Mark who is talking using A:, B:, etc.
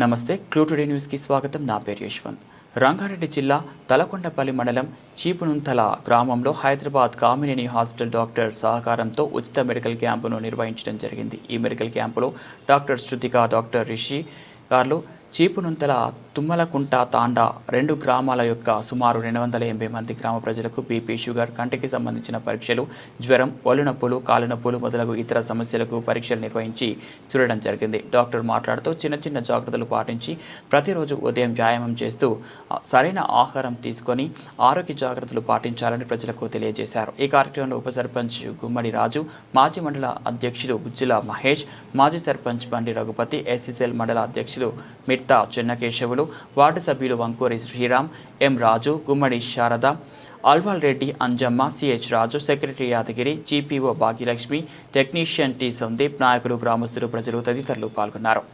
A: నమస్తే clue today న్యూస్కి స్వాగతం. నా పేరు యశ్వంత్. రంగారెడ్డి జిల్లా తలకొండపల్లి మండలం చీపునుంతల గ్రామంలో హైదరాబాద్ కామినేని హాస్పిటల్ డాక్టర్ సహకారంతో ఉచిత మెడికల్ క్యాంపును నిర్వహించడం జరిగింది. ఈ మెడికల్ క్యాంపులో డాక్టర్ శృతిక, డాక్టర్ రిషి గారు చీపునుంతల తుమ్మలకుంట తాండా 2 గ్రామాల యొక్క సుమారు 280 మంది గ్రామ ప్రజలకు బీపీ, షుగర్, కంటికి సంబంధించిన పరీక్షలు, జ్వరం, ఒళ్ళు నొప్పులు, కాళ్ళ నొప్పులు మొదలగు ఇతర సమస్యలకు పరీక్షలు నిర్వహించి చూడడం జరిగింది. డాక్టర్ మాట్లాడుతూ చిన్న జాగ్రత్తలు పాటించి ప్రతిరోజు ఉదయం వ్యాయామం చేస్తూ సరైన ఆహారం తీసుకొని ఆరోగ్య జాగ్రత్తలు పాటించాలని ప్రజలకు తెలియజేశారు. ఈ కార్యక్రమంలో ఉప సర్పంచ్ గుమ్మడి రాజు, మాజీ మండల అధ్యక్షులు బుజ్జిల మహేష్, మాజీ సర్పంచ్ బండి రఘుపతి, ఎస్సీసీఎల్ మండల అధ్యక్షులు మిర్తా చెన్నకేశవులు, వార్డు సభ్యులు Vankuri Sriram, M Raju, Gummadi Sharada, Alwal Reddy, Anjamma, CH Raju, secretary Yadagiri, GPO Bhagyalakshmi, technician T Sandeep, నాయకులు, గ్రామస్తులు, ప్రజలు తదితరులు పాల్గొన్నారు.